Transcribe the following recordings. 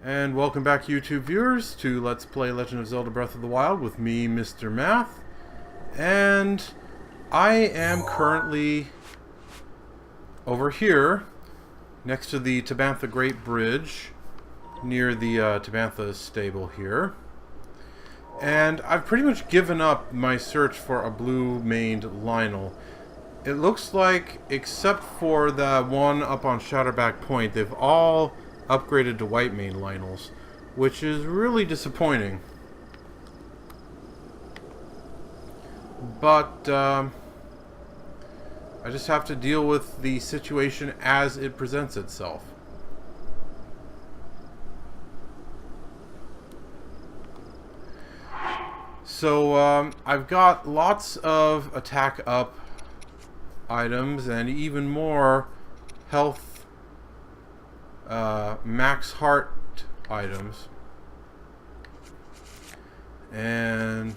And welcome back, YouTube viewers, to Let's Play Legend of Zelda Breath of the Wild with me, Mr. Math. And I am currently over here, next to the Tabantha Great Bridge, near the Tabantha stable here. And I've pretty much given up my search for a blue-maned Lynel. It looks like, except for the one up on Shadowback Point, they've all upgraded to white-maned Lynels, which is really disappointing. But I just have to deal with the situation as it presents itself. So I've got lots of attack up items and even more health max heart items, and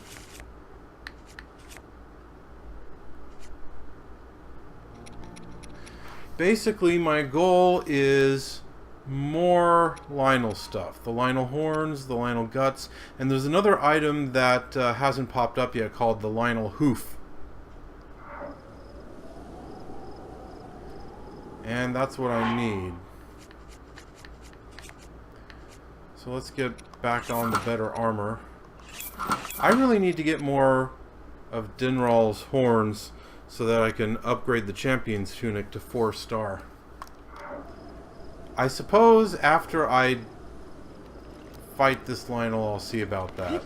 basically my goal is more Lynel stuff. The Lynel horns, the Lynel guts, and there's another item that hasn't popped up yet called the Lynel hoof. And that's what I need. So let's get back on the better armor. I really need to get more of Dinral's horns so that I can upgrade the champion's tunic to 4-star. I suppose after I fight this Lynel, I'll see about that.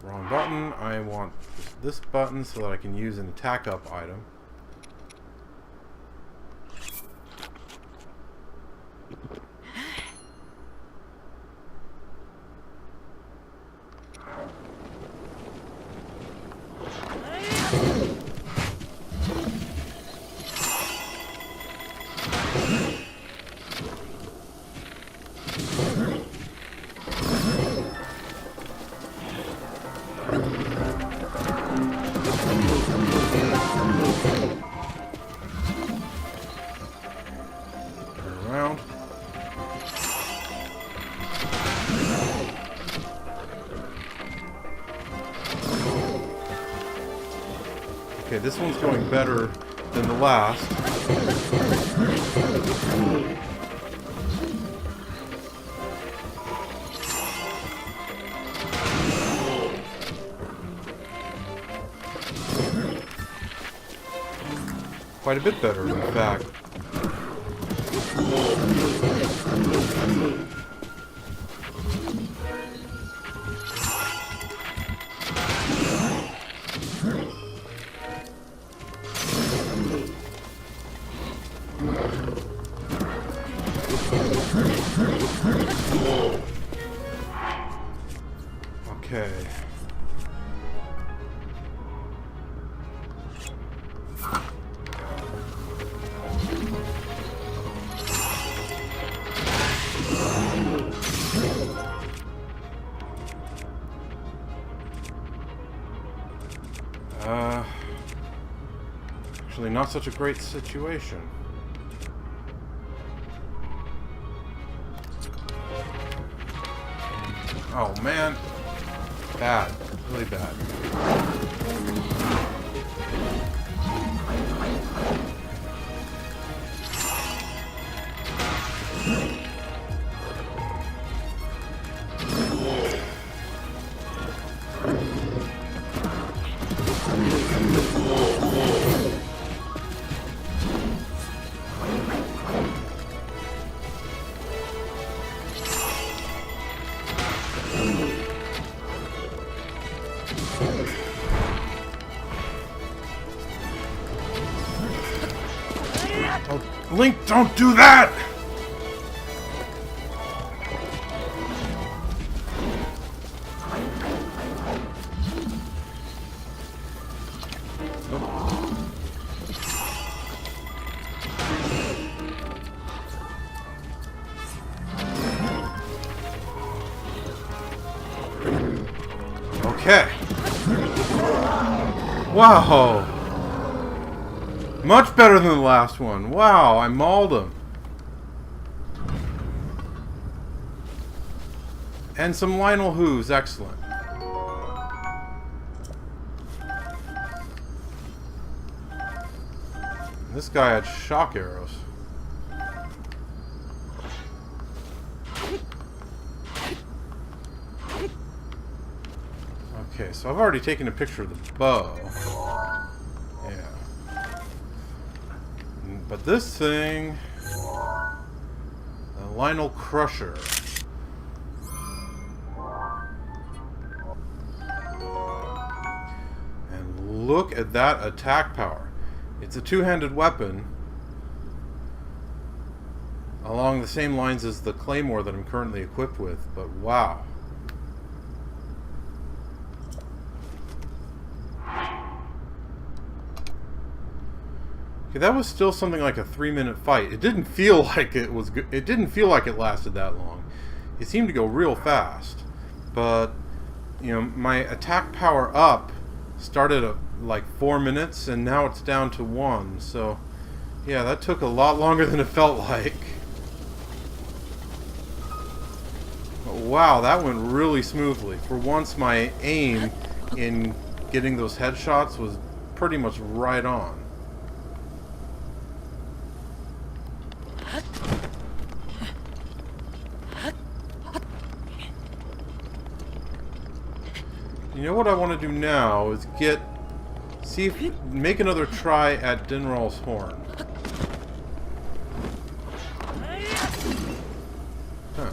Wrong button. I want this button so that I can use an attack up item. Okay, this one's going better than the last. Quite a bit better, in fact. Okay. Actually, not such a great situation. Oh man. Bad. Really bad. Oh, Link, don't do that! Okay. Wow. Much better than the last one. Wow, I mauled him. And some Lynel Who's. Excellent. This guy had shock arrows. Okay, so I've already taken a picture of the bow. Yeah. But this thing... the Lynel Crusher. And look at that attack power. It's a two-handed weapon. Along the same lines as the claymore that I'm currently equipped with, but wow. Okay, that was still something like a 3-minute fight. It didn't feel like it was good. It didn't feel like it lasted that long. It seemed to go real fast. But, you know, my attack power up started at like 4 minutes, and now it's down to 1. So, yeah, that took a lot longer than it felt like. But wow, that went really smoothly. For once, my aim in getting those headshots was pretty much right on. You know what I want to do now is make another try at Lynels' horn. Huh.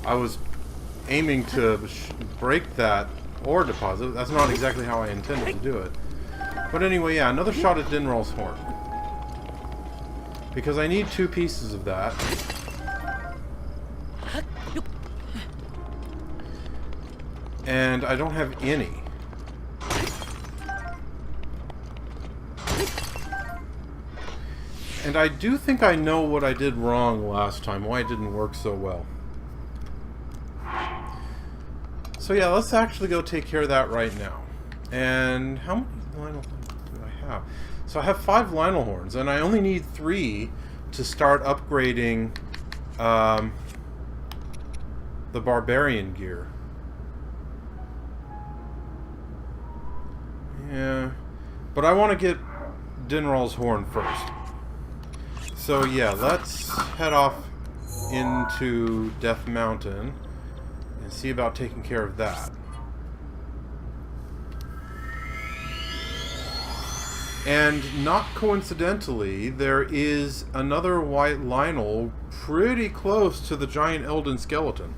I was aiming to break that ore deposit. That's not exactly how I intended to do it. But anyway, yeah, another shot at Lynels' horn. Because I need 2 pieces of that. And I don't have any. And I do think I know what I did wrong last time, why it didn't work so well. So yeah, let's actually go take care of that right now. And how many Lynel do I have? So I have 5 Lynel horns, and I only need 3 to start upgrading the barbarian gear. Yeah, but I want to get Lynels' horn first. So yeah, let's head off into Death Mountain and see about taking care of that. And not coincidentally, there is another white Lynel pretty close to the giant Elden skeleton.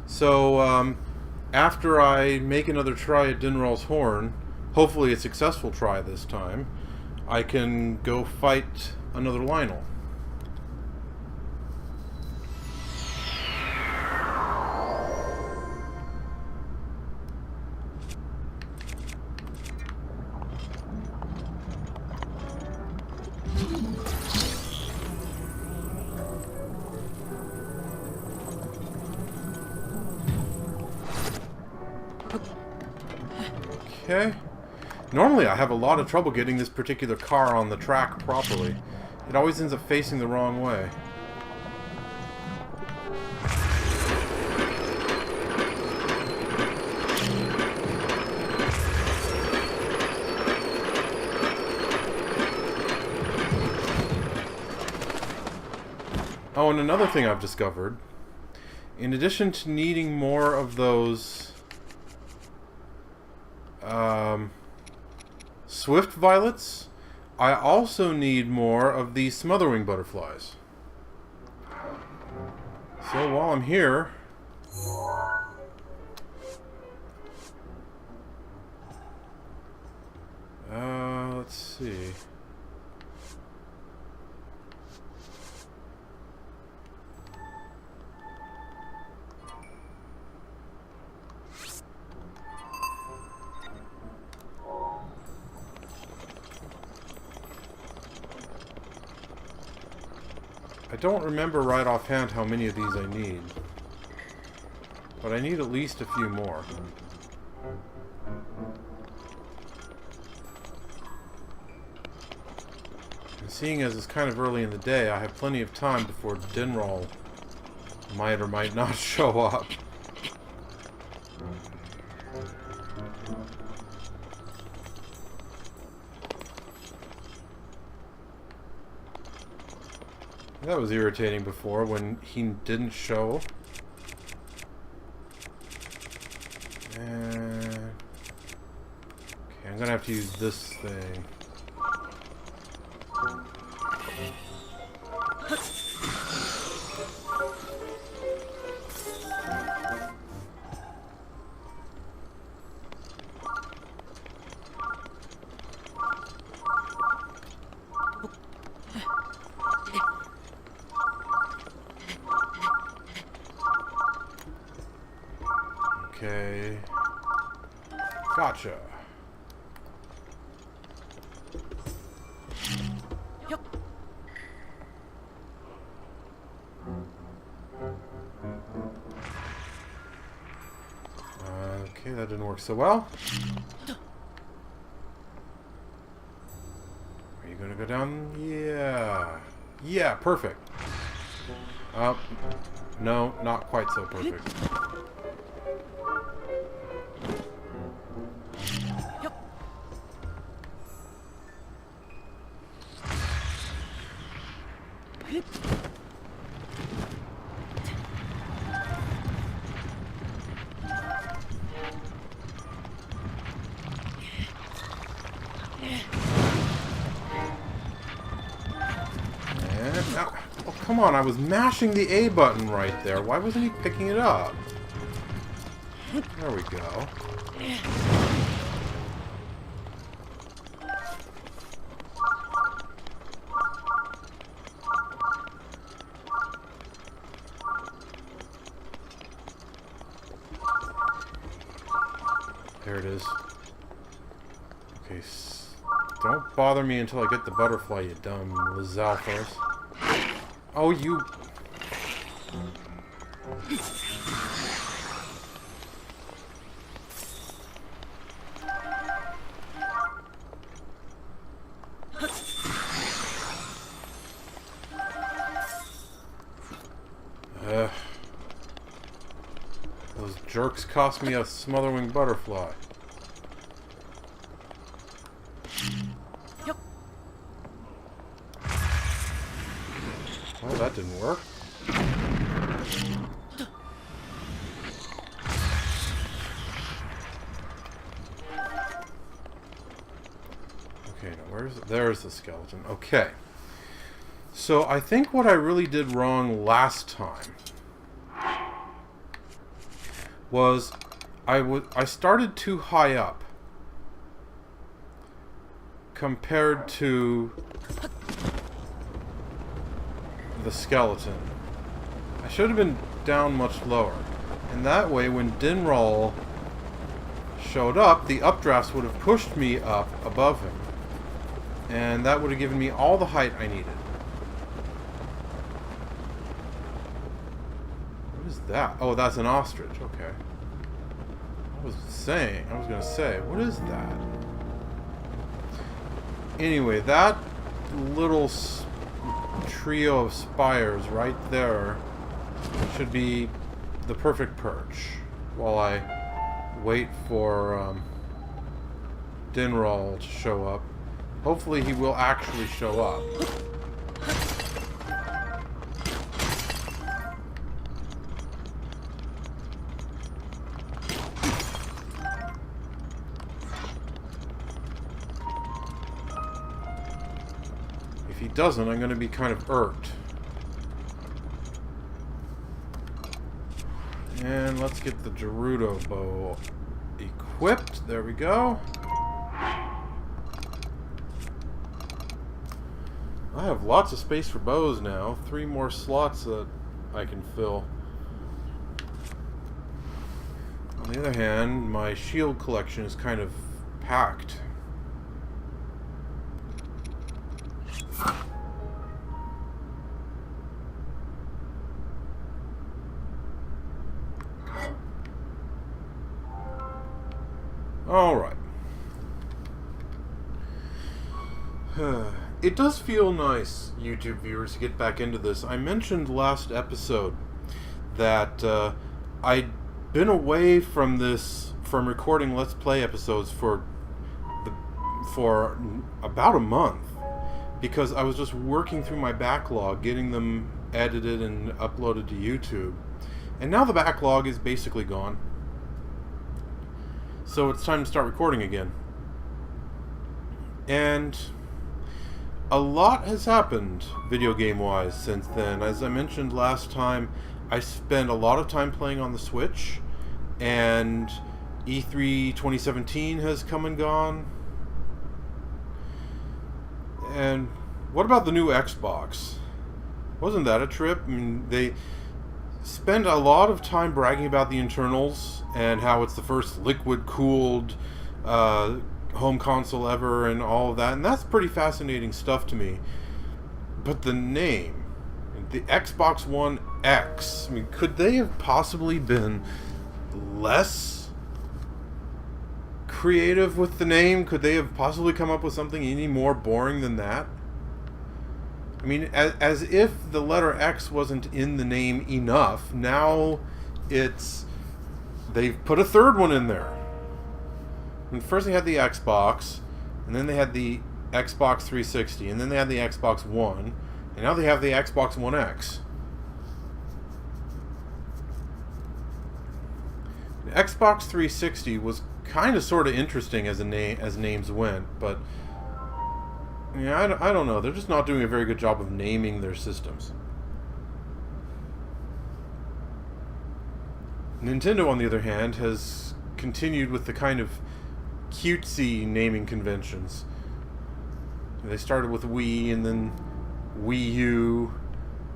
So, after I make another try at Lynels' horn, hopefully a successful try this time, I can go fight another Lynel. Okay. Normally I have a lot of trouble getting this particular car on the track properly. It always ends up facing the wrong way. Oh, and another thing I've discovered, in addition to needing more of those swift violets, I also need more of these smotherwing butterflies. So while I'm here, let's see. I don't remember right offhand how many of these I need, but I need at least a few more. seeing as it's kind of early in the day, I have plenty of time before Dinral might or might not show up. That was irritating before when he didn't show. And okay, I'm gonna have to use this thing. Okay. Gotcha. Okay, that didn't work so well. Are you gonna go down? Yeah. Yeah, perfect. No, not quite so perfect. Oh, come on, I was mashing the A button right there. Why wasn't he picking it up? There we go. There it is. Okay, don't bother me until I get the butterfly, you dumb Lizalthos. Oh, you... Those jerks cost me a smotherwing butterfly. Well, that didn't work. Okay, now there's the skeleton. Okay. So I think what I really did wrong last time was I started too high up compared to the skeleton. I should have been down much lower. And that way, when Dinral showed up, the updrafts would have pushed me up above him. And that would have given me all the height I needed. What is that? Oh, that's an ostrich. Okay. I was gonna say, what is that? Anyway, that little trio of spires right there should be the perfect perch while I wait for Dinral to show up. Hopefully he will actually show up. If he doesn't, I'm going to be kind of irked. And let's get the Gerudo bow equipped. There we go. I have lots of space for bows now. 3 more slots that I can fill. On the other hand, my shield collection is kind of packed. All right. It does feel nice, YouTube viewers, to get back into this. I mentioned last episode that I'd been away from recording Let's Play episodes for about a month because I was just working through my backlog, getting them edited and uploaded to YouTube. And now the backlog is basically gone. So it's time to start recording again. And a lot has happened video game wise since then. As I mentioned last time, I spent a lot of time playing on the Switch, and E3 2017 has come and gone. And what about the new Xbox? Wasn't that a trip? I mean, they spend a lot of time bragging about the internals and how it's the first liquid-cooled home console ever and all of that, and that's pretty fascinating stuff to me. But the name, the Xbox One X, I mean, could they have possibly been less creative with the name? Could they have possibly come up with something any more boring than that? I mean, as if the letter X wasn't in the name enough, now they've put a third one in there. And first they had the Xbox, and then they had the Xbox 360, and then they had the Xbox One, and now they have the Xbox One X. The Xbox 360 was kind of sort of interesting as names went, but yeah, I don't know. They're just not doing a very good job of naming their systems. Nintendo, on the other hand, has continued with the kind of cutesy naming conventions. They started with Wii, and then Wii U,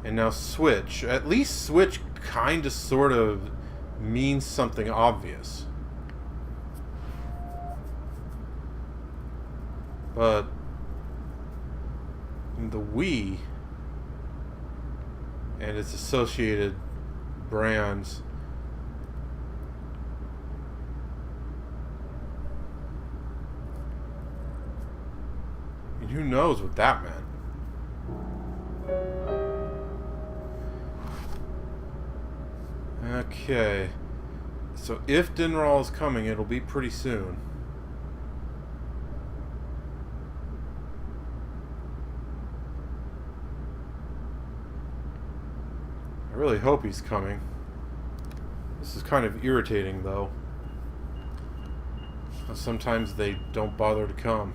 and now Switch. At least Switch kind of sort of means something obvious. But the Wii and its associated brands, and who knows what that meant. Okay, so if Dinral is coming, it'll be pretty soon. I really hope he's coming. This is kind of irritating, though. Sometimes they don't bother to come.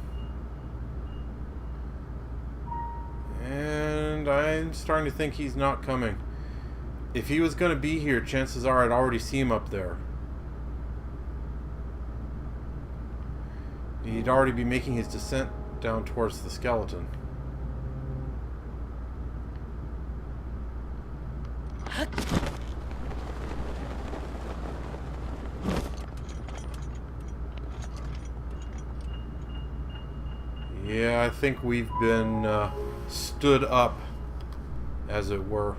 And I'm starting to think he's not coming. If he was going to be here, chances are I'd already see him up there. He'd already be making his descent down towards the skeleton. Yeah, I think we've been stood up, as it were.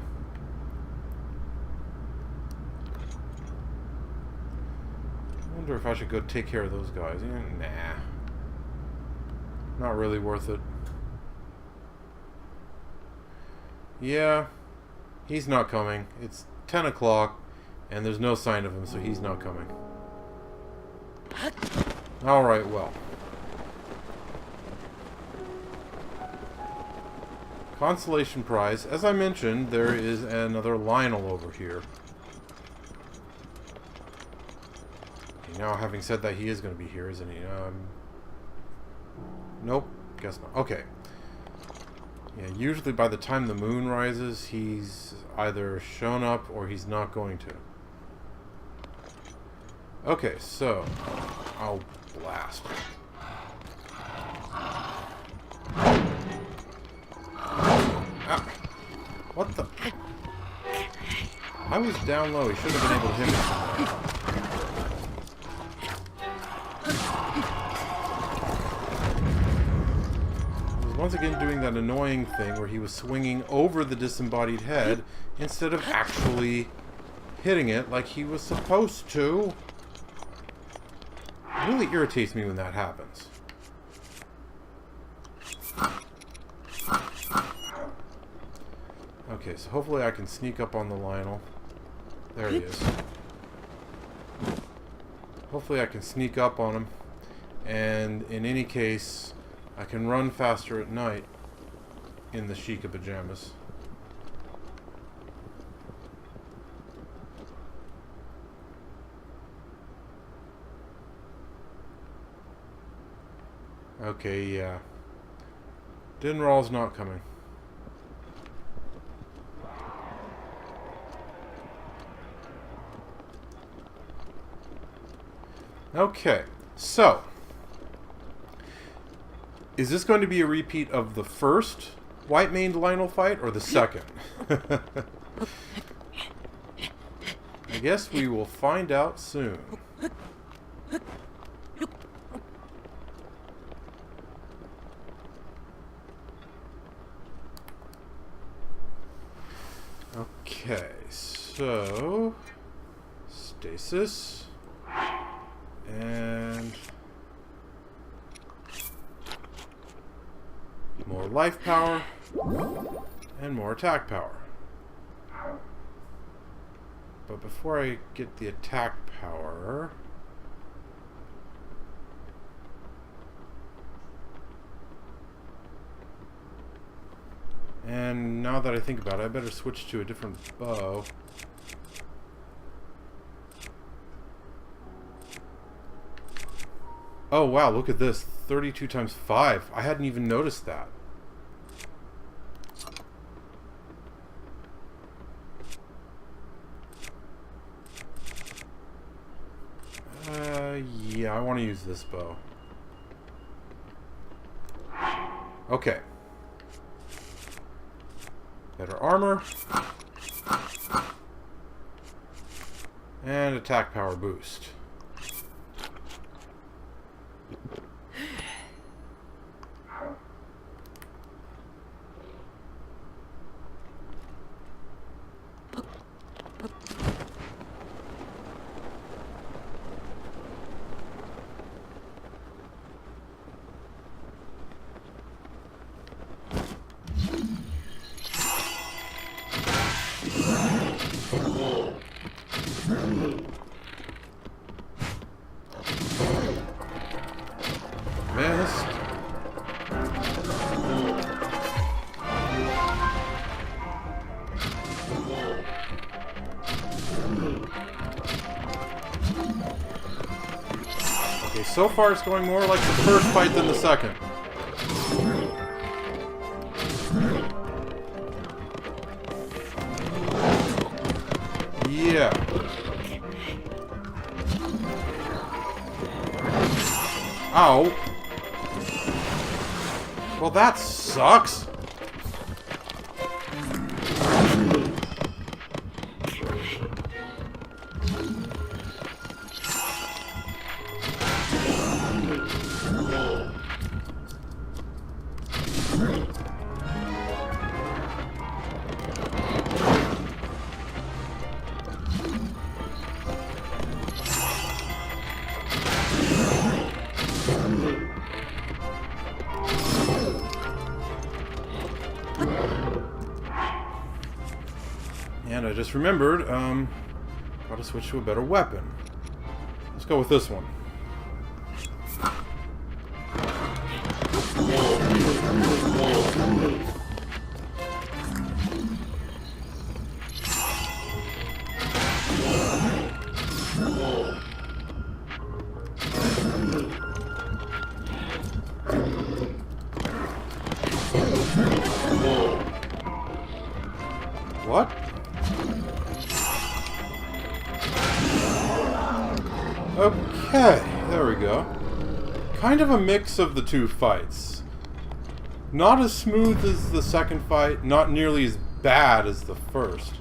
I wonder if I should go take care of those guys. Nah. Not really worth it. Yeah, he's not coming. It's 10 o'clock, and there's no sign of him, so he's not coming. Alright, well. Consolation prize. As I mentioned, there is another Lynel over here. Okay, now, having said that, he is going to be here, isn't he? Nope. Guess not. Okay. Yeah, usually by the time the moon rises, he's either shown up or he's not going to. Okay, so... I'll blast. Ah. What the... I was down low. He should have been able to hit me somewhere. He was once again doing that annoying thing where he was swinging over the disembodied head instead of actually hitting it like he was supposed to. It really irritates me when that happens. Okay, so hopefully I can sneak up on the Lynel. There he is. Hopefully I can sneak up on him. And in any case, I can run faster at night in the Sheikah pajamas. Okay, yeah. Dinral's not coming. Okay, so is this going to be a repeat of the first white-maned Lynel fight or the second? I guess we will find out soon. Okay, so stasis and more life power and more attack power. But before I get the attack power, and now that I think about it, I better switch to a different bow. Oh wow, look at this. 32 times 5. I hadn't even noticed that. Yeah, I want to use this bow. Okay. Better armor. And attack power boost. Missed. Okay, so far it's going more like the first fight than the second. Yeah. Ow. Well, that sucks. And I just remembered, gotta switch to a better weapon. Let's go with this one. What? Okay, there we go. Kind of a mix of the two fights. Not as smooth as the second fight, not nearly as bad as the first.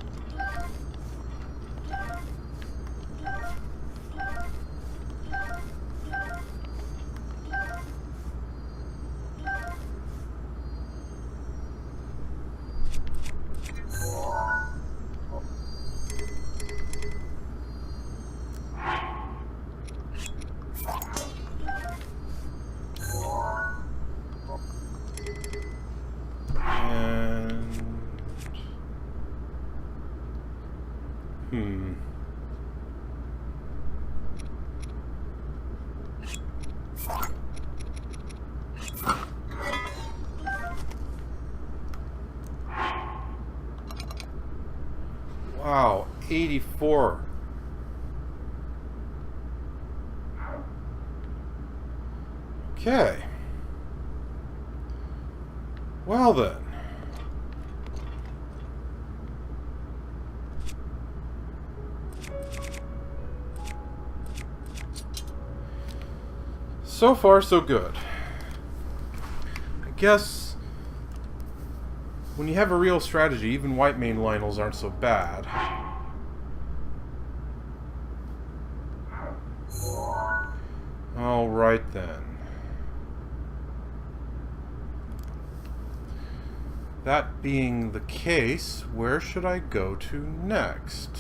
84. Okay. Well then. So far, so good. I guess when you have a real strategy, even white main Lynels aren't so bad. Alright then. That being the case, where should I go to next?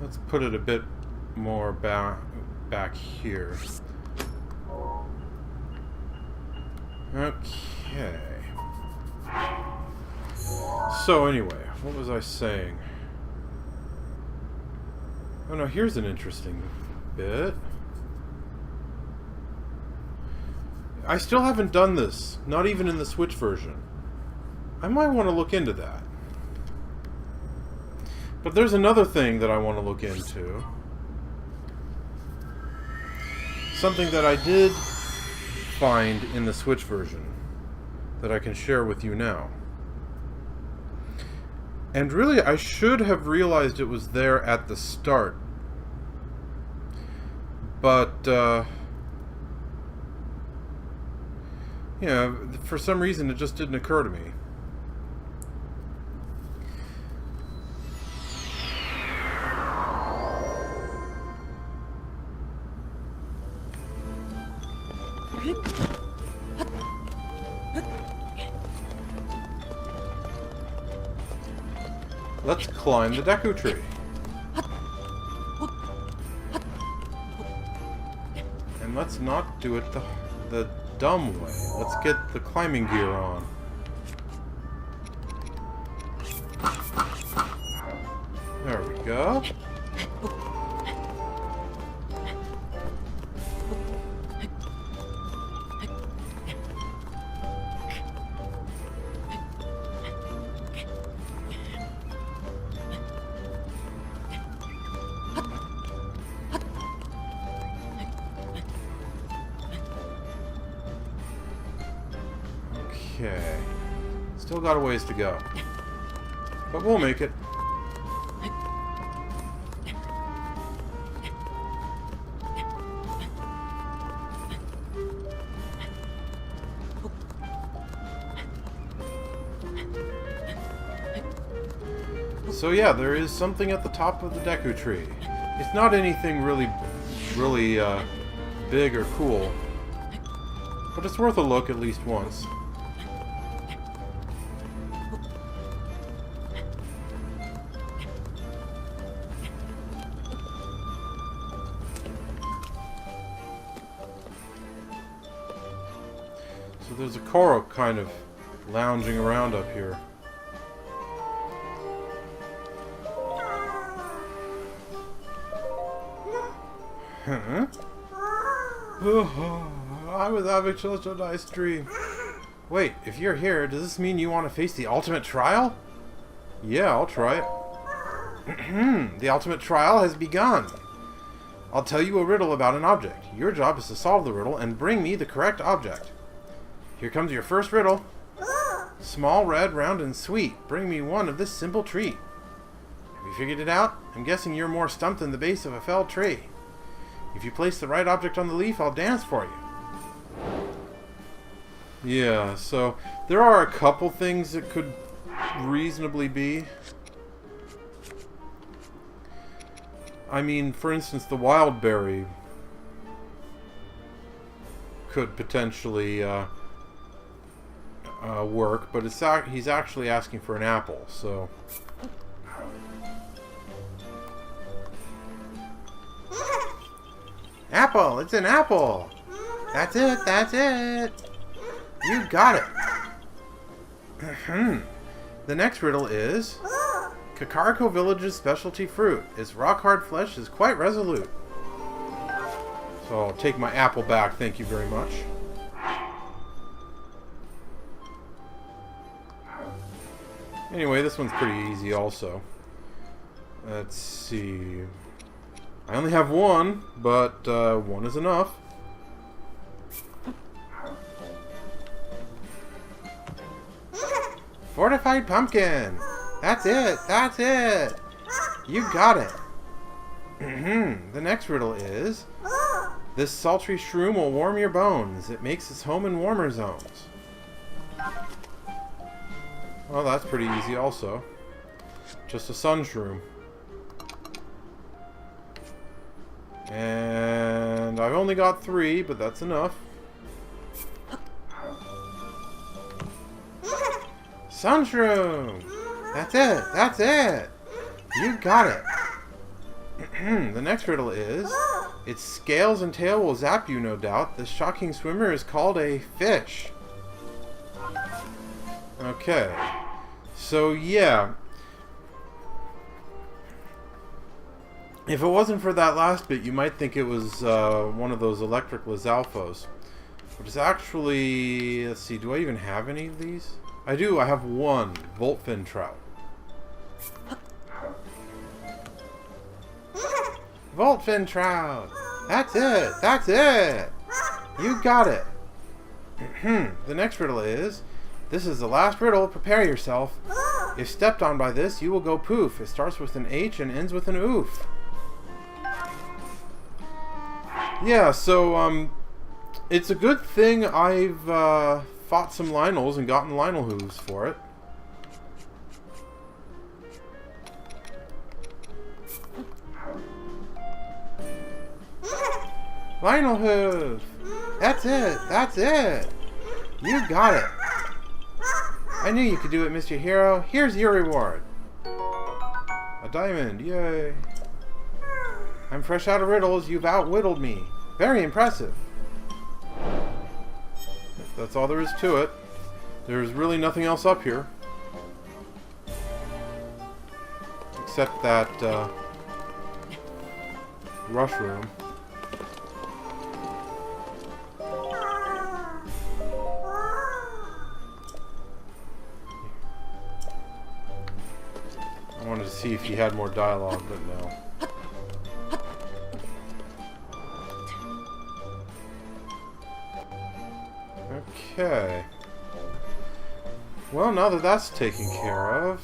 Let's put it a bit more back here. Okay. So anyway, what was I saying? Oh no, here's an interesting bit. I still haven't done this, not even in the Switch version. I might want to look into that. But there's another thing that I want to look into. Something that I did find in the Switch version that I can share with you now. And really, I should have realized it was there at the start. But, yeah, for some reason it just didn't occur to me. Let's climb the Deku Tree. And let's not do it the dumb way. Let's get the climbing gear on. There we go. Okay. Still got a ways to go. But we'll make it. So yeah, there is something at the top of the Deku Tree. It's not anything really big or cool. But it's worth a look at least once. So there's a Korok kind of lounging around up here. Huh? Oh, I was having such a nice dream. Wait, if you're here, does this mean you want to face the ultimate trial? Yeah, I'll try it. The ultimate trial has begun. I'll tell you a riddle about an object. Your job is to solve the riddle and bring me the correct object. Here comes your first riddle. Small, red, round, and sweet. Bring me one of this simple treat. Have you figured it out? I'm guessing you're more stumped than the base of a felled tree. If you place the right object on the leaf, I'll dance for you. Yeah, so there are a couple things that could reasonably be. I mean, for instance, the wild berry could potentially work, but he's actually asking for an apple, so... Apple! It's an apple! That's it! That's it! You got it! The next riddle is... Kakariko Village's specialty fruit. Its rock-hard flesh is quite resolute. So I'll take my apple back, thank you very much. Anyway, this one's pretty easy also. Let's see... I only have one, but one is enough. Fortified pumpkin! That's it! That's it! You got it! The next riddle is... This sultry shroom will warm your bones. It makes its home in warmer zones. Well, that's pretty easy also. Just a sun shroom. And I've only got 3, but that's enough. Sun shroom! That's it! That's it! You got it! The next riddle is... Its scales and tail will zap you, no doubt. This shocking swimmer is called a fish. Okay. So, yeah. If it wasn't for that last bit, you might think it was one of those electric Lizalfos. But it's actually... Let's see, do I even have any of these? I do, I have one. Voltfin trout. Voltfin trout! That's it! That's it! You got it! The next riddle is... This is the last riddle. Prepare yourself. If stepped on by this, you will go poof. It starts with an H and ends with an oof. Yeah, so, it's a good thing I've, fought some Lynels and gotten Lynel hooves for it. Lynel hoof! That's it! That's it! You got it! I knew you could do it, Mr. Hero. Here's your reward. A diamond, yay. I'm fresh out of riddles. You've outwhiddled me. Very impressive. That's all there is to it. There's really nothing else up here. Except that, rush room. I wanted to see if he had more dialogue, but no. Okay. Well, now that that's taken care of,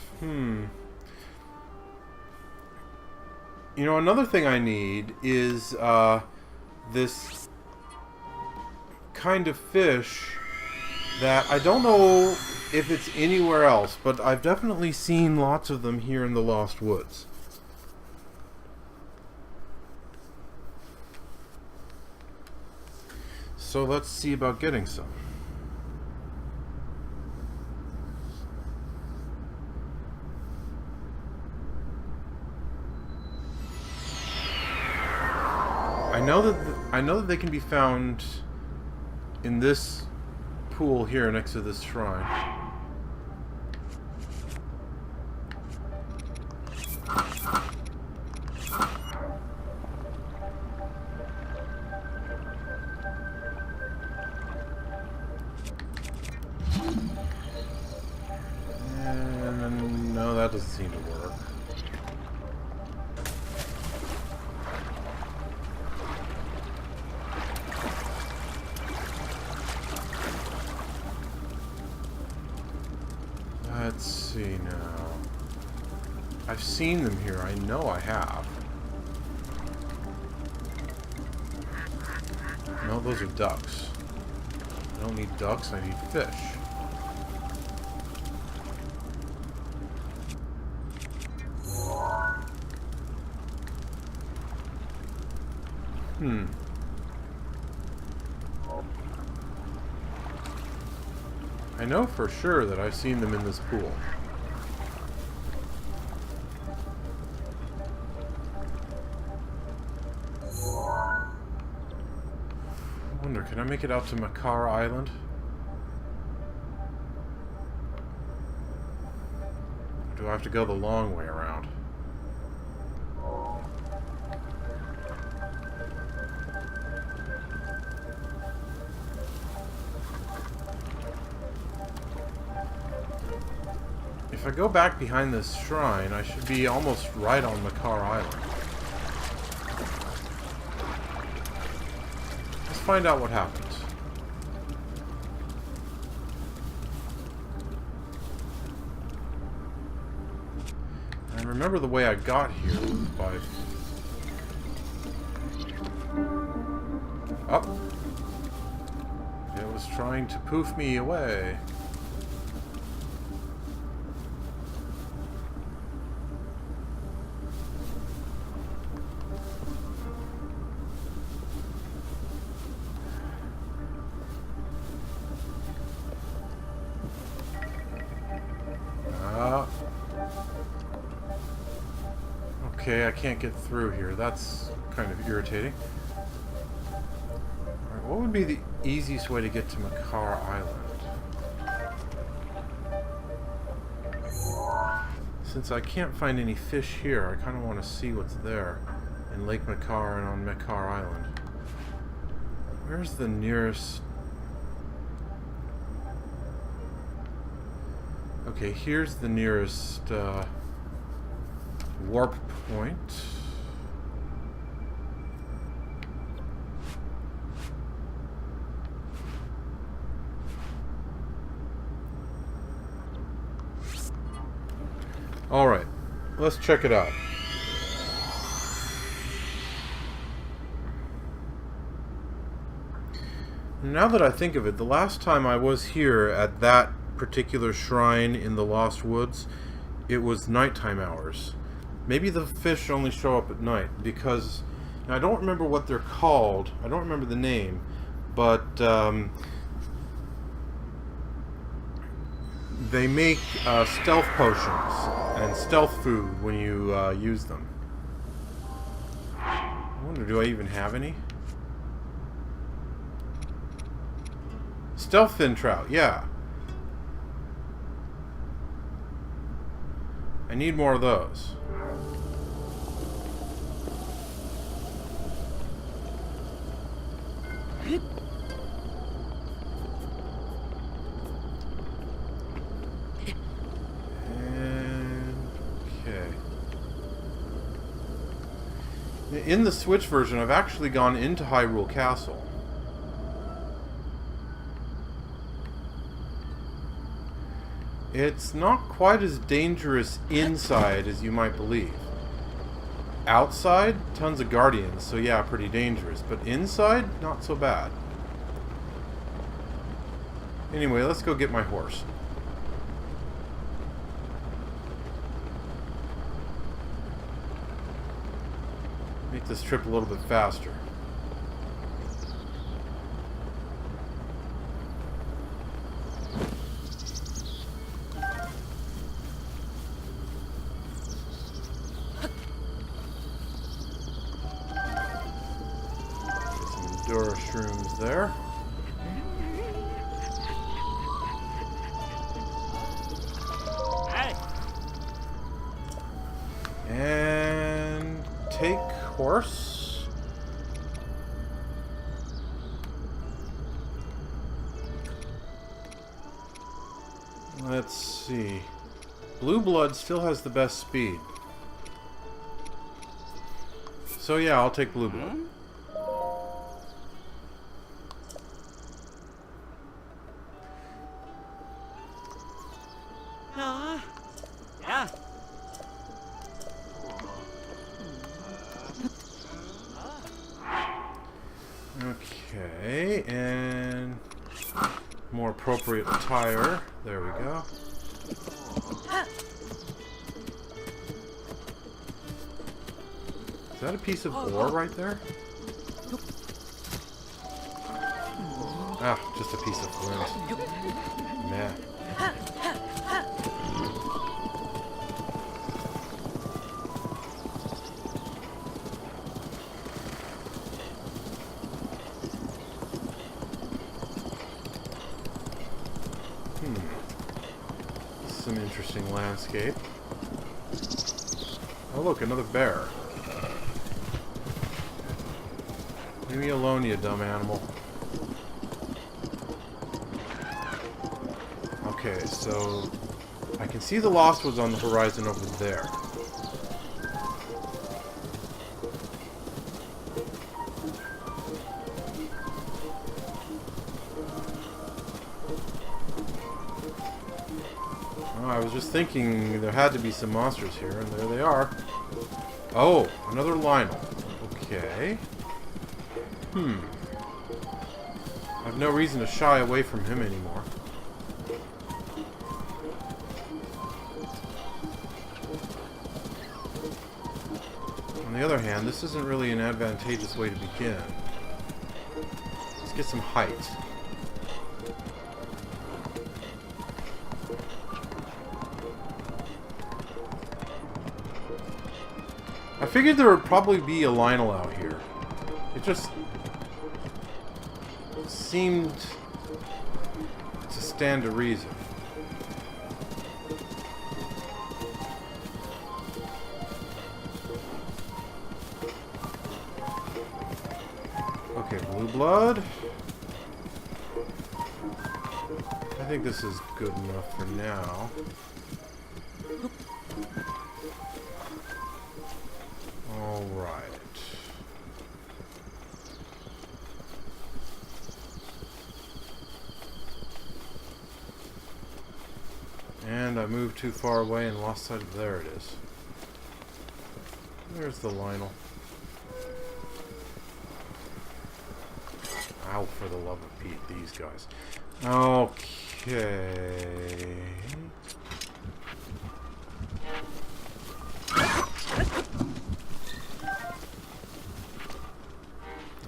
You know, another thing I need is, this kind of fish that I don't know if it's anywhere else, but I've definitely seen lots of them here in the Lost Woods. So let's see about getting some. I know that they can be found in this pool here next to this shrine. And no, that doesn't seem to work. Let's see now. I've seen them here. I know I have. No, those are ducks. I don't need ducks, I need fish. I know for sure that I've seen them in this pool. I wonder, can I make it out to Makar Island? Or do I have to go the long way around? If I go back behind this shrine, I should be almost right on Makar Island. Let's find out what happens. And remember the way I got here was by... Up. It was trying to poof me away. Okay, I can't get through here. That's kind of irritating. Alright, what would be the easiest way to get to Makar Island? Since I can't find any fish here, I kind of want to see what's there in Lake Makar and on Makar Island. Where's the nearest... Okay, here's the nearest warp point. Alright, let's check it out. Now that I think of it, the last time I was here at that particular shrine in the Lost Woods, it was nighttime hours. Maybe the fish only show up at night, because now I don't remember what they're called. I don't remember the name, but they make stealth potions and stealth food when you use them. I wonder, do I even have any? Stealth fin trout, yeah. I need more of those. In the Switch version, I've actually gone into Hyrule Castle. It's not quite as dangerous inside as you might believe. Outside, tons of guardians, so yeah, pretty dangerous. But inside, not so bad. Anyway, let's go get my horse. Make this trip a little bit faster. Shrooms there. Hey. And take horse. Let's see. Blue Blood still has the best speed. So yeah, I'll take Blue Blood. Yeah. Okay, and more appropriate attire. There we go. Is that a piece of ore right there? Ah, just a piece of flint. Man. Some interesting landscape. Oh look, another bear. Leave me alone, you dumb animal. Okay, so I can see the Lost Woods on the horizon over there. Oh, I was just thinking there had to be some monsters here, and there they are. Oh, another Lynel. Okay. I have no reason to shy away from him anymore. On the other hand, this isn't really an advantageous way to begin. Let's get some height. I figured there would probably be a Lynel out here. It just seemed to stand to reason. Okay, blue blood. I think this is good enough for now. Alright. And I moved too far away and lost sight of... There it is. There's the Lynel. Ow, for the love of Pete, these guys. Okay...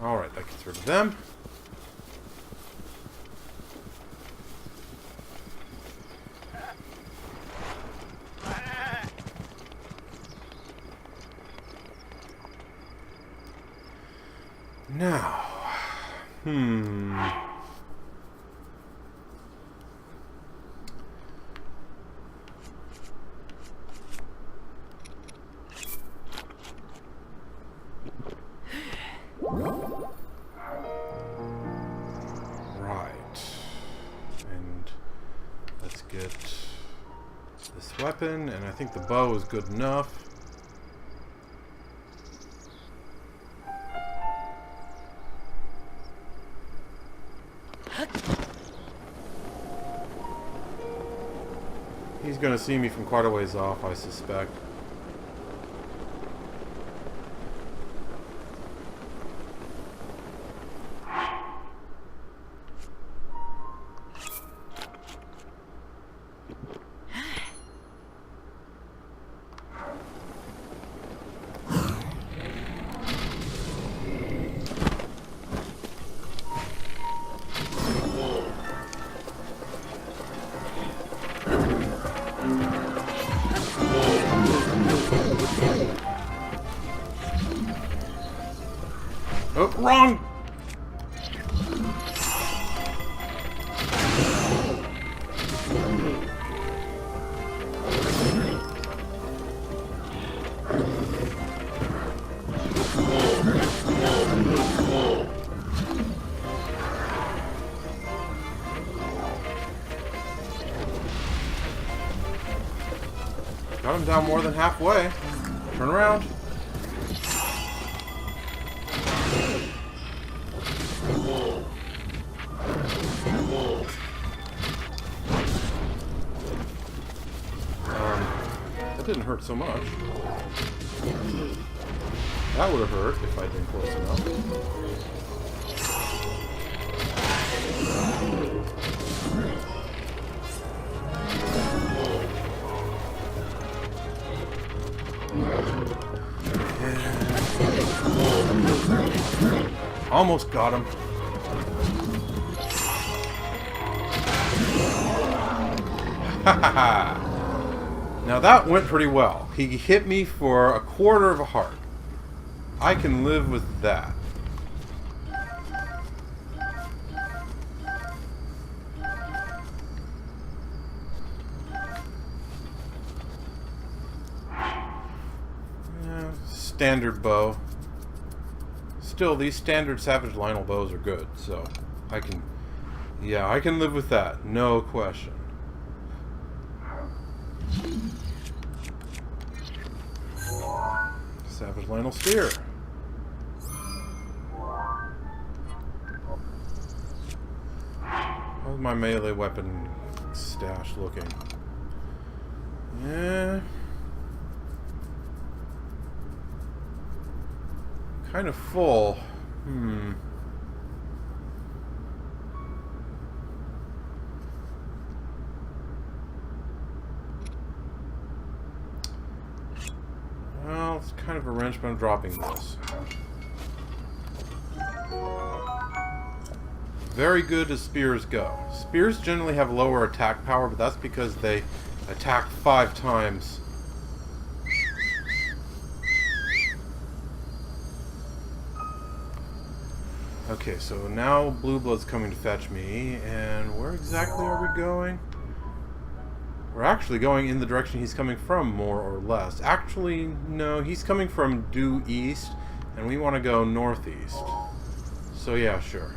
Alright, that gets rid of them. Now, get this weapon, and I think the bow is good enough. He's gonna see me from quite a ways off, I suspect. Oh, wrong! Got him down more than halfway. Turn around. That didn't hurt so much. That would have hurt if I'd been close enough. Almost got him. Now that went pretty well. He hit me for a quarter of a heart. I can live with that. standard bow. Still, these standard Savage Lynel bows are good, so I can... Yeah, I can live with that. No question. Savage Lynel spear. How's my melee weapon stash looking? Yeah. Kind of full. Well, it's kind of a wrench, but I'm dropping this. Very good as spears go. Spears generally have lower attack power, but that's because they attack 5 times. Okay, so now Blue Blood's coming to fetch me, and where exactly are we going? We're actually going in the direction he's coming from, more or less. Actually, no, he's coming from due east, and we want to go northeast. So yeah, sure.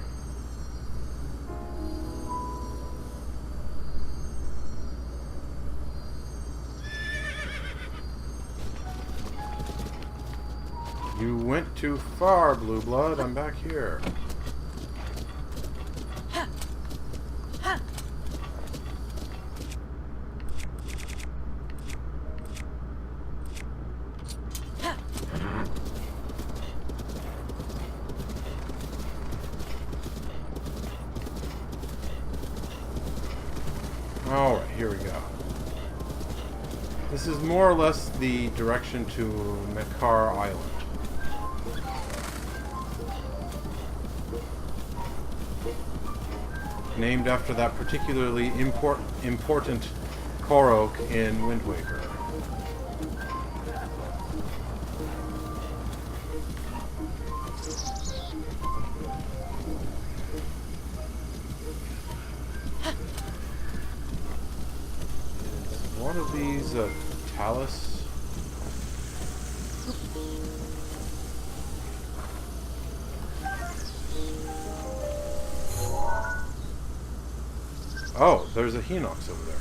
You went too far, Blue Blood. I'm back here. Alright, here we go. This is more or less the direction to Makar Island. Named after that particularly important Korok in Wind Waker. Is one of these a talus? Oh, there's a Hinox over there.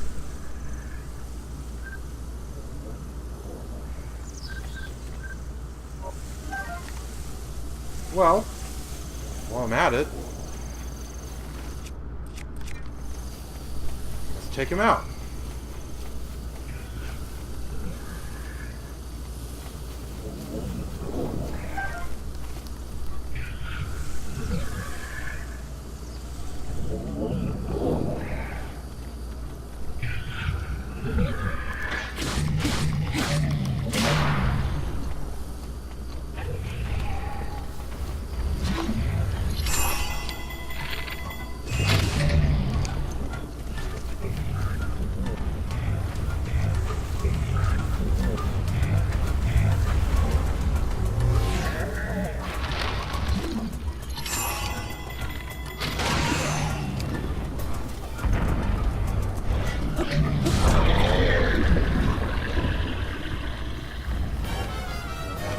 Well, while I'm at it, let's take him out.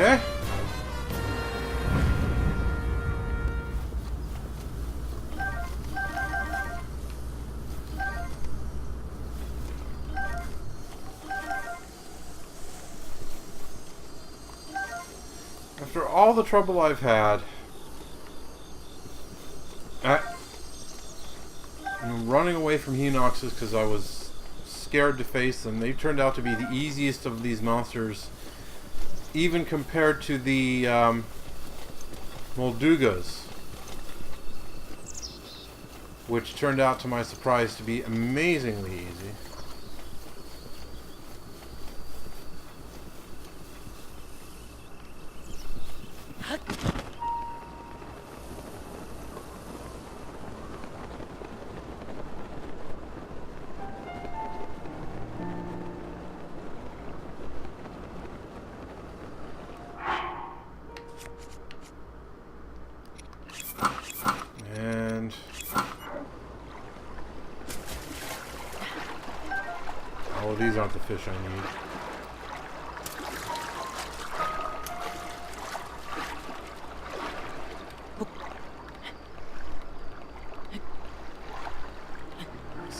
Okay. After all the trouble I've had, I'm running away from Hinoxes because I was scared to face them. They turned out to be the easiest of these monsters, even compared to the Moldugas, which turned out to my surprise to be amazingly easy. And all of these aren't the fish I need.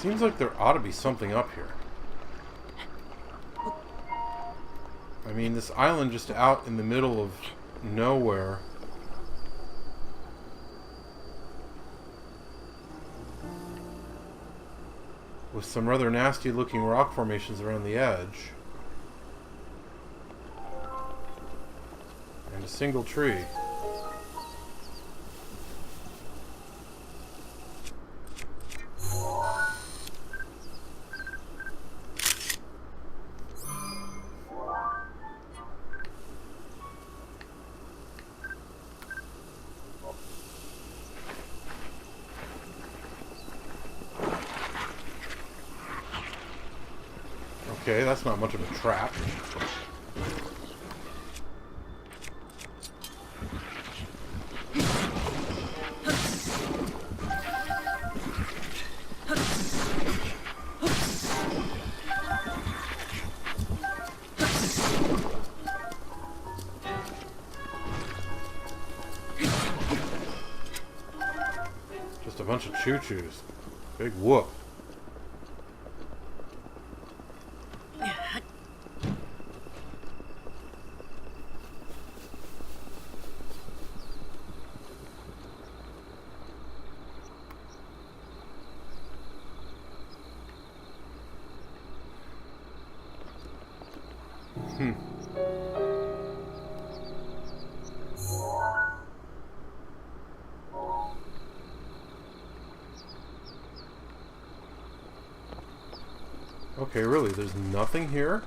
Seems like there ought to be something up here. I mean, this island just out in the middle of nowhere. With some rather nasty looking rock formations around the edge. And a single tree. Okay, that's not much of a trap. Just a bunch of choo-choos. Big whoop. Okay, really, there's nothing here?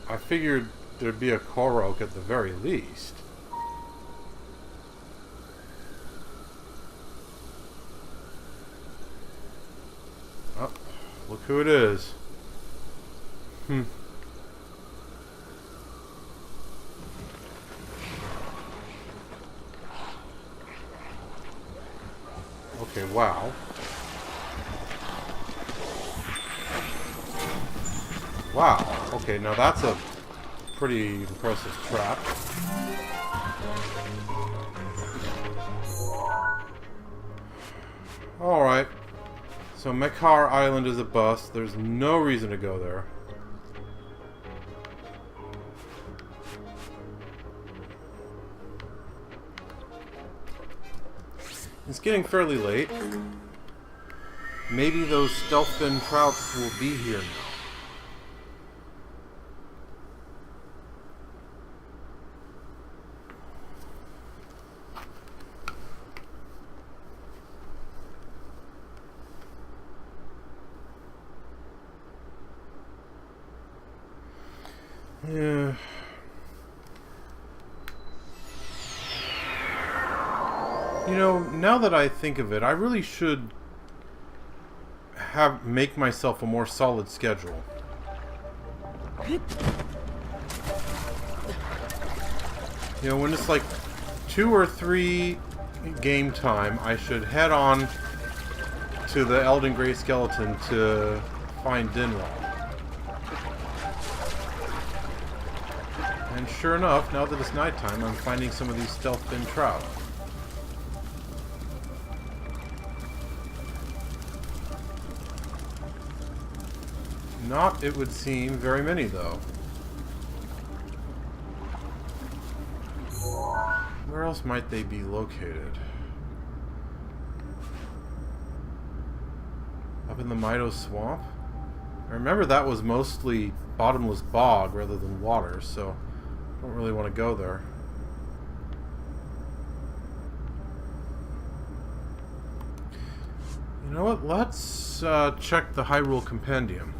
I figured there'd be a Korok at the very least. Oh, look who it is. Okay, wow. Wow. Okay, now that's a pretty impressive trap. Alright. So Mekar Island is a bust. There's no reason to go there. It's getting fairly late. Maybe those stealth fin trouts will be here now. Yeah. You know, now that I think of it, I really should make myself a more solid schedule. You know, when it's like 2 or 3 game time, I should head on to the Elden Grey Skeleton to find Lynels. And sure enough, now that it's nighttime, I'm finding some of these stealth fin trout. Not, it would seem, very many, though. Where else might they be located? Up in the Mido Swamp? I remember that was mostly bottomless bog rather than water, so I don't really want to go there. You know what? Let's check the Hyrule Compendium.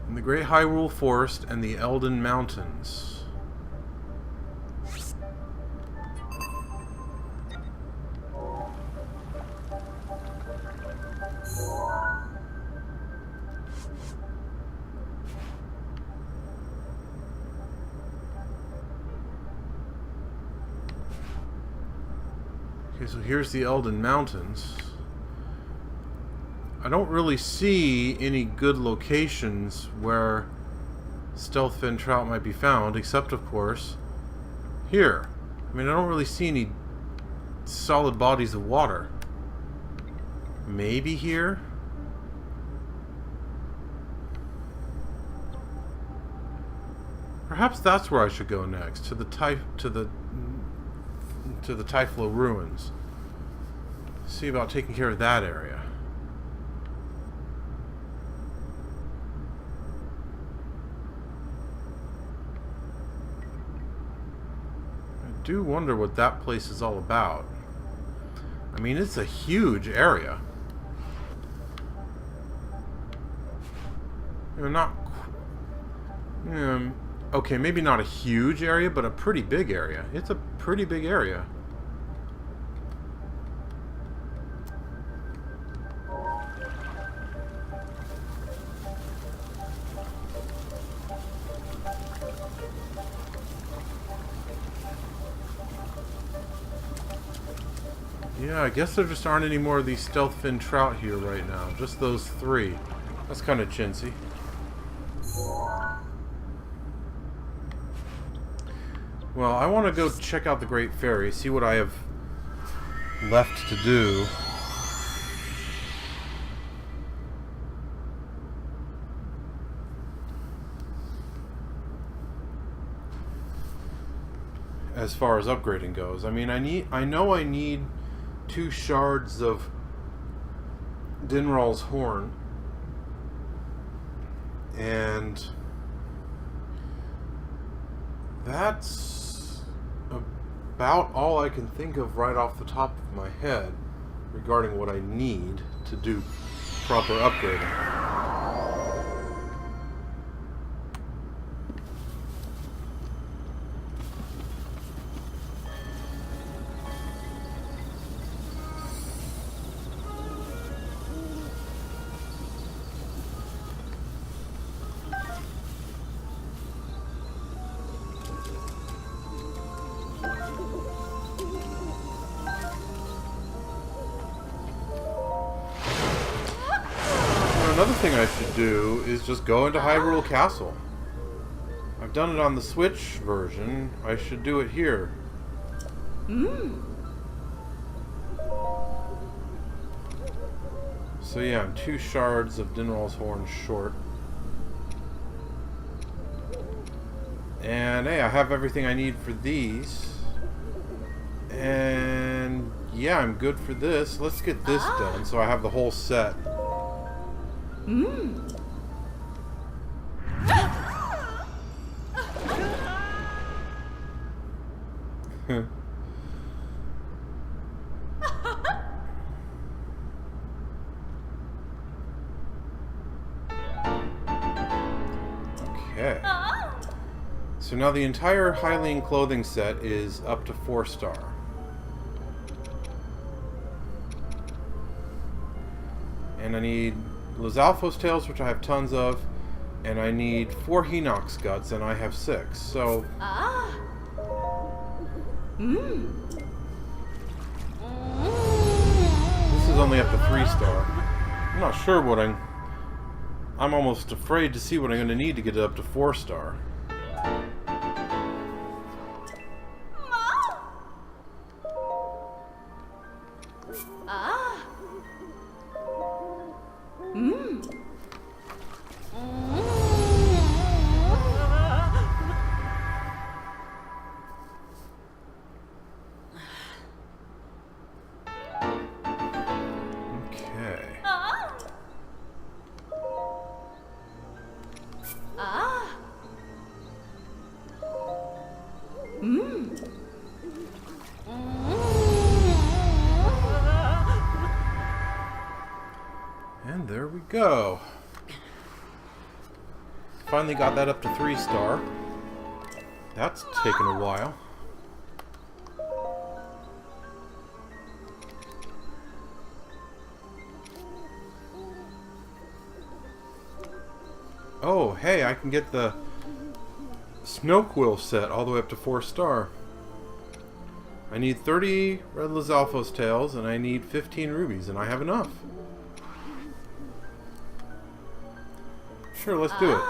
In the Great Hyrule Forest and the Elden Mountains. Okay, so here's the Elden Mountains. I don't really see any good locations where stealth fin trout might be found, except, of course, here. I mean, I don't really see any solid bodies of water. Maybe here? Perhaps that's where I should go next, to the Typhlo ruins. See about taking care of that area. I do wonder what that place is all about. I mean, it's a huge area. You know, okay, maybe not a huge area, but a pretty big area. It's a pretty big area. Yeah, I guess there just aren't any more of these stealth fin trout here right now. Just those 3. That's kind of chintzy. Well, I want to go check out the Great Ferry, see what I have left to do. As far as upgrading goes. I mean, I know I need 2 shards of Dinral's horn. And that's about all I can think of right off the top of my head regarding what I need to do proper upgrading. Another thing I should do is just go into Hyrule Castle. I've done it on the Switch version. I should do it here. So yeah, I'm 2 shards of Dinral's horn short. And hey, I have everything I need for these. And yeah, I'm good for this. Let's get this done so I have the whole set. Okay. So now the entire Hylian clothing set is up to 4-star. And I need Lizalfo's tails, which I have tons of, and I need 4 Hinox guts, and I have 6. So this is only up to 3-star. I'm not sure what I'm almost afraid to see what I'm going to need to get it up to 4-star. And there we go. Finally got that up to 3-star. That's taken a while. Oh, hey, I can get the Snow Quill set all the way up to 4-star. I I need 30 red Lizalfos tails, and I need 15 rubies, and I have enough. Sure, let's do it.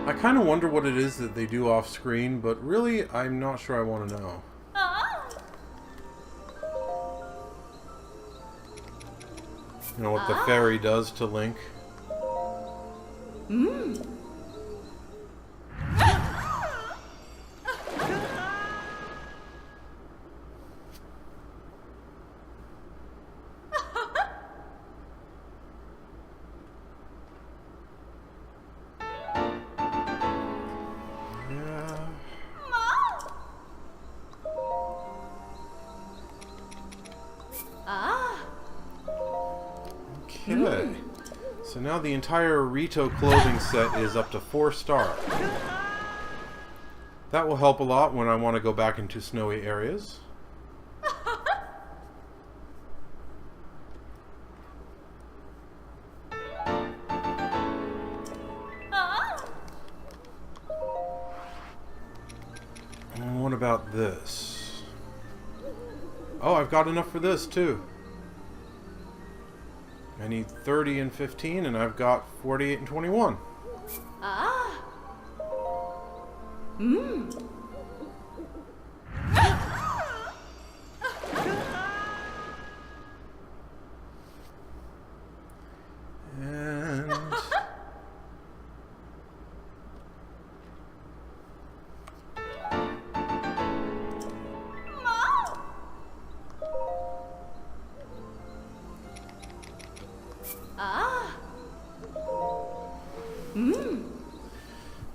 I kind of wonder what it is that they do off screen, but really, I'm not sure I want to know. You know what the fairy does to Link? Okay. So now the entire Rito clothing set is up to 4-star. That will help a lot when I want to go back into snowy areas. And what about this? Oh, I've got enough for this too. I need 30 and 15, and I've got 48 and 21. And...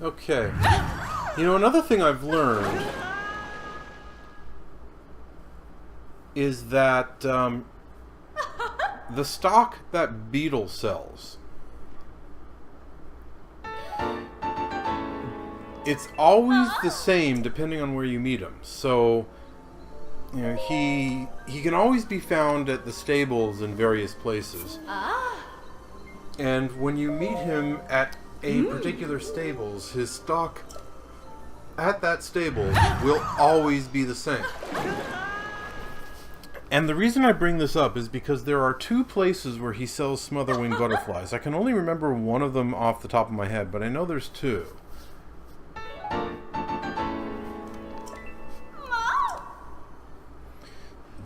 Okay. You know, another thing I've learned is that the stock that Beetle sells, it's always the same depending on where you meet him. So, you know, he can always be found at the stables in various places. And when you meet him at a particular stables, his stock at that stable will always be the same. And the reason I bring this up is because there are 2 places where he sells smotherwing butterflies. I can only remember one of them off the top of my head, but I know there's 2.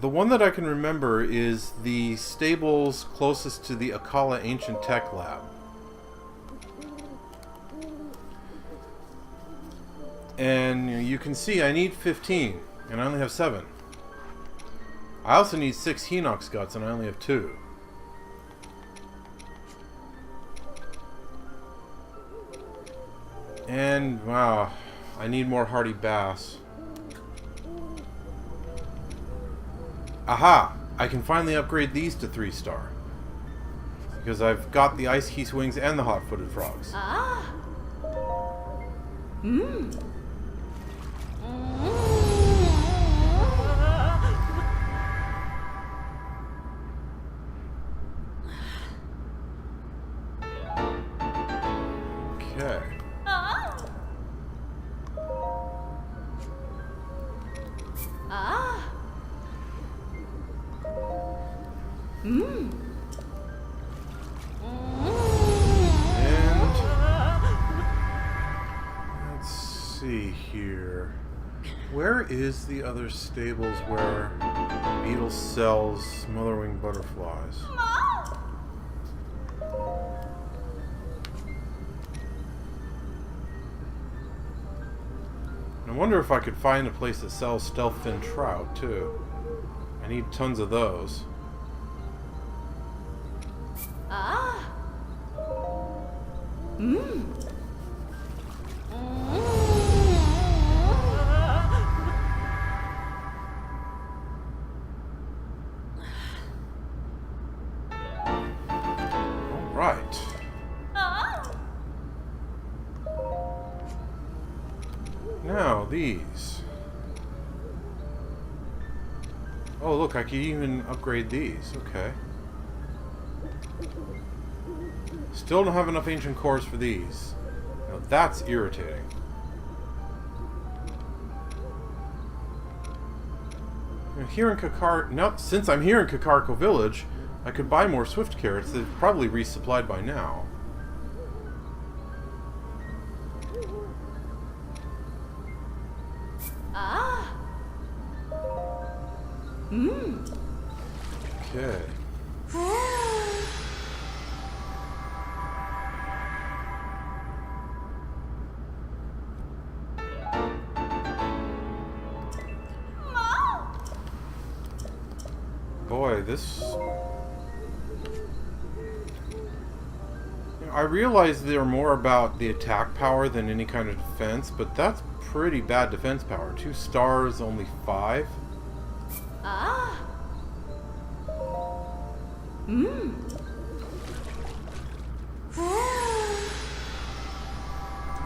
The one that I can remember is the stables closest to the Akala Ancient Tech Lab. And you can see I need 15, and I only have 7. I also need 6 Hinox guts, and I only have 2. And, wow, I need more hardy bass. Aha! I can finally upgrade these to 3-star. Because I've got the ice geese wings and the hot-footed frogs. Okay. And let's see here. Where is the other stables where Beetle sells smotherwing butterflies? I wonder if I could find a place that sells stealth fin trout too. I need tons of those. Right. these. Oh, look, I can even upgrade these. Okay. Still don't have enough ancient cores for these. Now, that's irritating. Now, here in Kakar... Now, since I'm here in Kakarko Village, I could buy more Swift Carrots. They've probably resupplied by now. Ah. Mmm. Okay. Boy, this... I realize they're more about the attack power than any kind of defense, but that's pretty bad defense power. 2 stars, only 5. Ah. Mmm.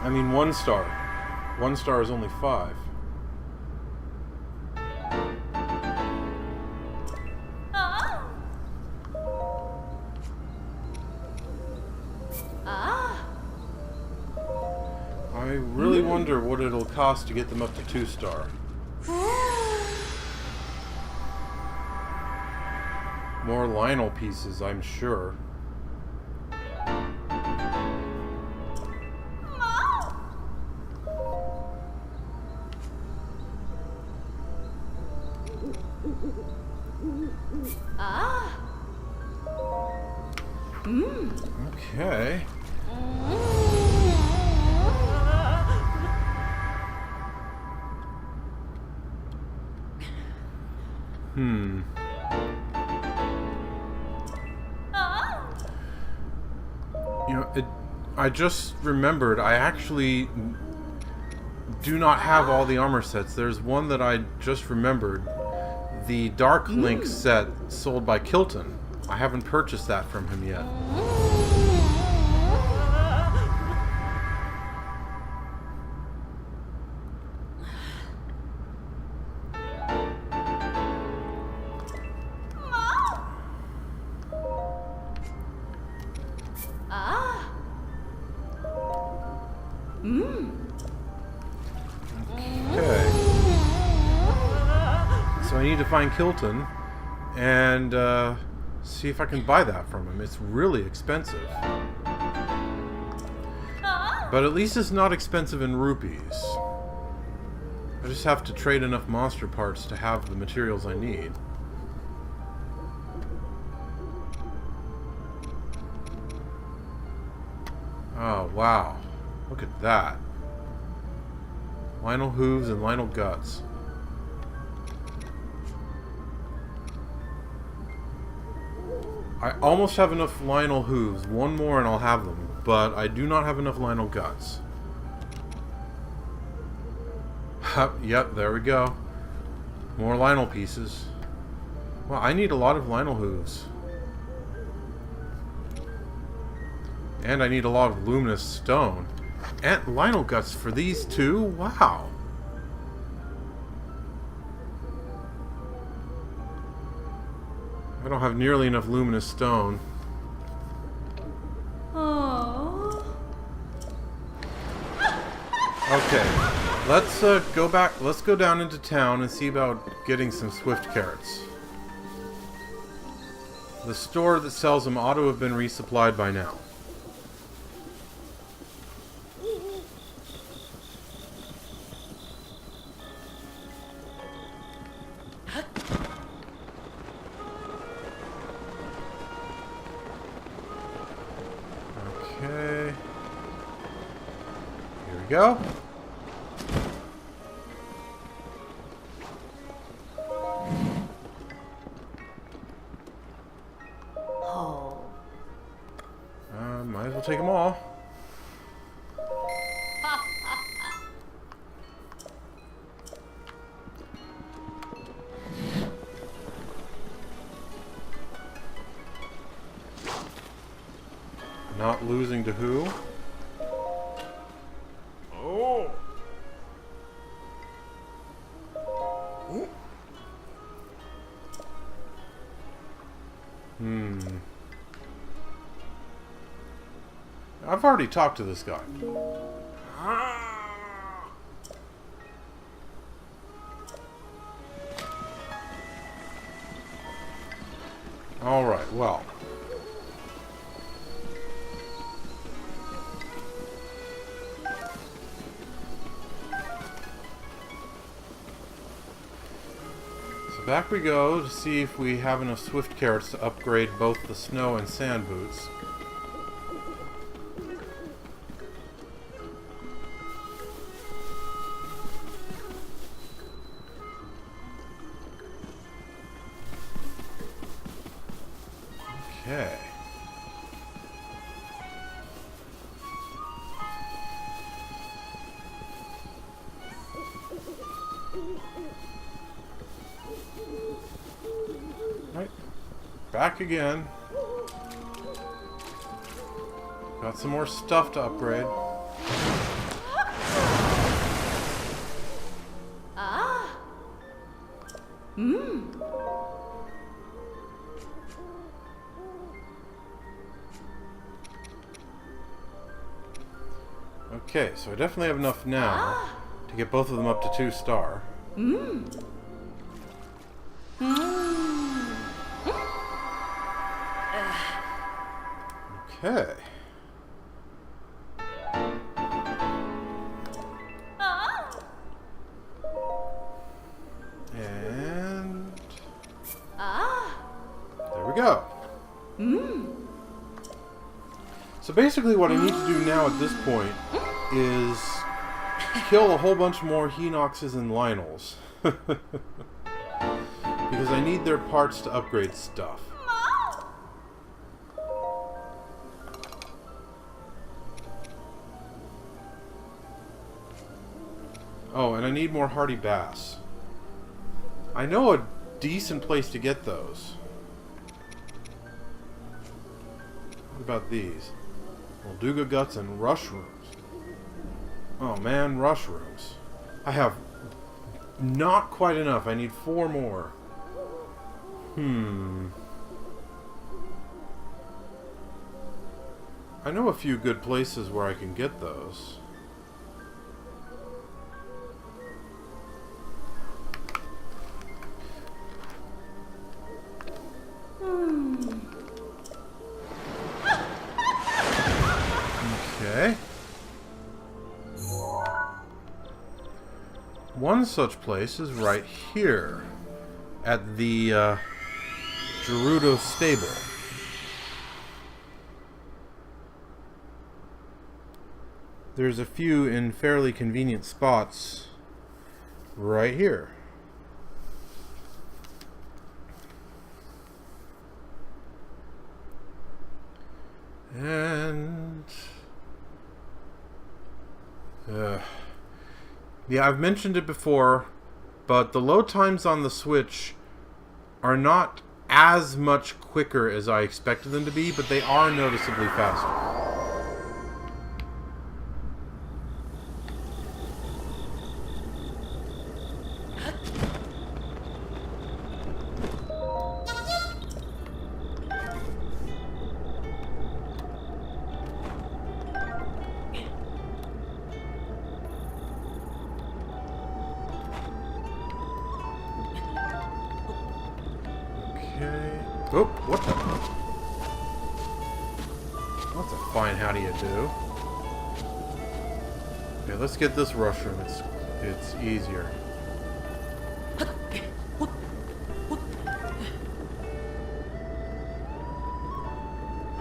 I mean, 1 star. 1 star is only 5. I really wonder what it'll cost to get them up to 2 star. More Lynel pieces, I'm sure. Ah. Mmm. Okay. You know, I just remembered I actually do not have all the armor sets. There's one that I just remembered. The Dark Link set sold by Kilton. I haven't purchased that from him yet. Ah. Mmm. Okay. So I need to find Kilton and see if I can buy that from him. It's really expensive. But at least it's not expensive in rupees. I just have to trade enough monster parts to have the materials I need. Oh, wow. Look at that. Lynel hooves and Lynel guts. I almost have enough Lynel hooves. One more and I'll have them. But I do not have enough Lynel guts. Yep, there we go. More Lynel pieces. Well, I need a lot of Lynel hooves. And I need a lot of luminous stone. And Lynel guts for these two? Wow. I don't have nearly enough luminous stone. Oh. Okay, let's go back. Let's go down into town and see about getting some Swift Carrots. The store that sells them ought to have been resupplied by now. Okay. Here we go. Oh. Might as well take them all. Not losing to who? Oh. I've already talked to this guy. Alright, well. So back we go to see if we have enough swift carrots to upgrade both the snow and sand boots. Okay. Right. Back again. Got some more stuff to upgrade. Ah. Mmm. Okay, so I definitely have enough now to get both of them up to 2-star. Mmm. Okay. Ah. And Ah. there we go. Mmm. So basically what I need to do now at this point is kill a whole bunch more Henoxes and Lynels. Because I need their parts to upgrade stuff. Oh, and I need more hardy bass. I know a decent place to get those. What about these? Molduga guts and rushrooms. Oh man, rushrooms. I have not quite enough. I need 4 more. I know a few good places where I can get those. Okay. One such place is right here at the Gerudo stable. There's a few in fairly convenient spots right here. And yeah, I've mentioned it before, but the load times on the Switch are not as much quicker as I expected them to be, but they are noticeably faster. Okay. Oh, what the? That's a fine how do you do. Okay, let's get this rushroom. It's easier.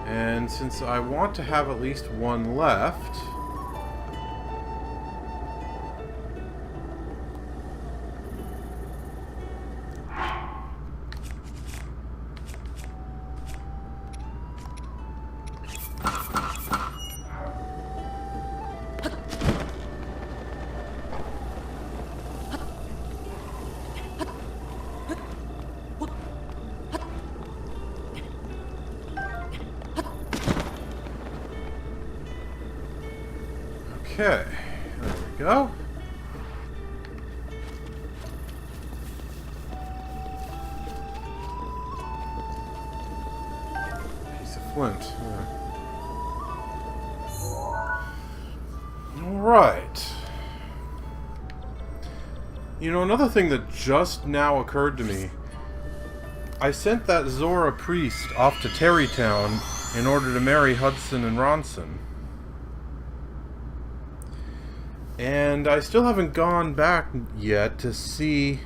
And since I want to have at least one left, okay, there we go. flint. Alright. You know, another thing that just now occurred to me. I sent that Zora priest off to Terrytown in order to marry Hudson and Ronson. And I still haven't gone back yet to see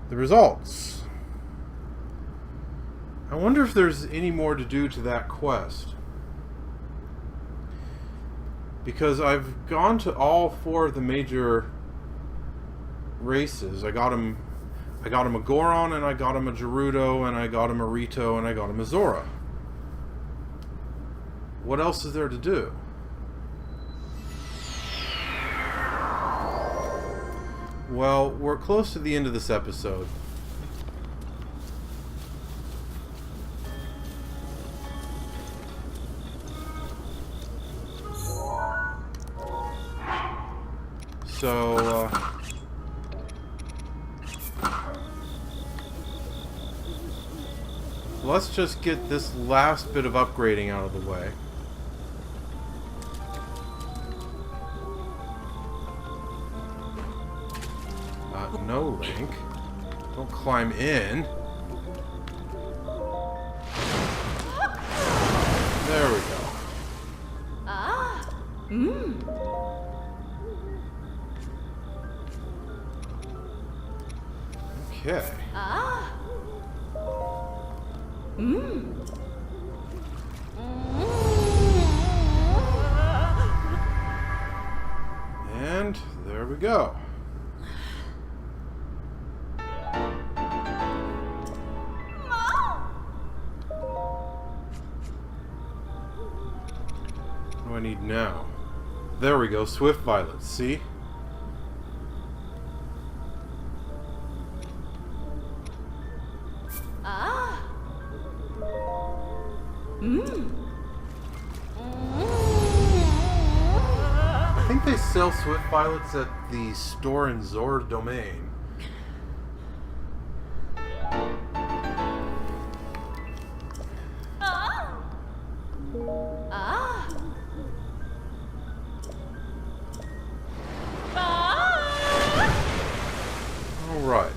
the results. I wonder if there's any more to do to that quest. Because I've gone to all 4 of the major races. I got him a Goron, and I got him a Gerudo, and I got him a Rito, and I got him a Zora. What else is there to do? Well, we're close to the end of this episode. So, let's just get this last bit of upgrading out of the way. No, Link. Don't climb in. There we go. Ah. Mmm. Okay. Ah. Mmm. And there we go. What do I need now? There we go, Swift Violet, see? Ah. Mmm. I think they sell Swift Violets at the store in Zora Domain. Ah. Ah. Alright.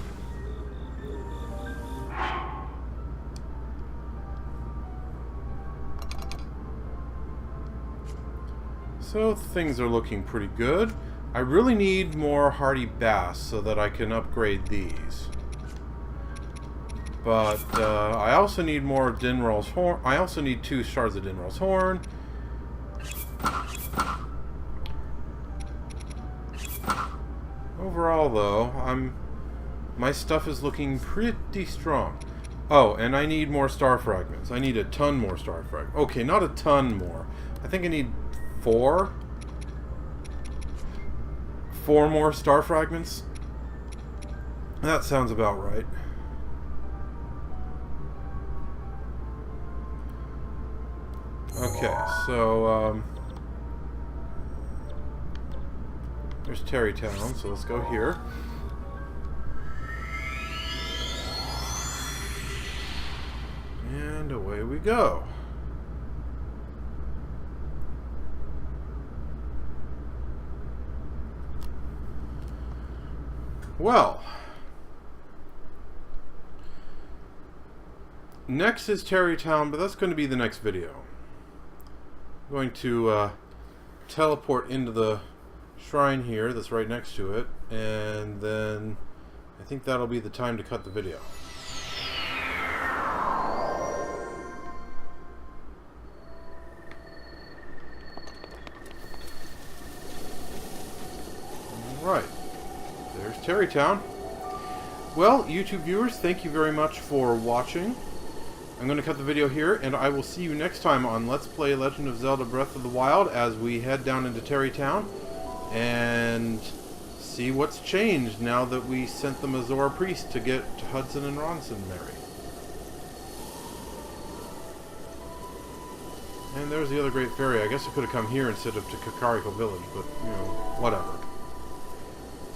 So things are looking pretty good. I really need more Hardy Bass so that I can upgrade these. But I also need more Dinral's Horn. I also need 2 shards of Dinral's Horn. Overall, though, my stuff is looking pretty strong. Oh, and I need more star fragments. I need a ton more star fragments. Okay, not a ton more. I think I need 4 more star fragments. That sounds about right. Okay, so there's Terrytown, so let's go here. And away we go. Well, next is Terrytown, but that's going to be the next video. I'm going to teleport into the shrine here that's right next to it, and then I think that'll be the time to cut the video. Alright, there's Terrytown. Well, YouTube viewers, thank you very much for watching. I'm going to cut the video here, and I will see you next time on Let's Play Legend of Zelda Breath of the Wild as we head down into Terrytown and see what's changed now that we sent the Zora priest to get Hudson and Ronson married. And there's the other Great Fairy. I guess I could have come here instead of to Kakariko Village, but, you know, whatever.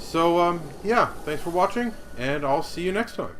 So, yeah, thanks for watching, and I'll see you next time.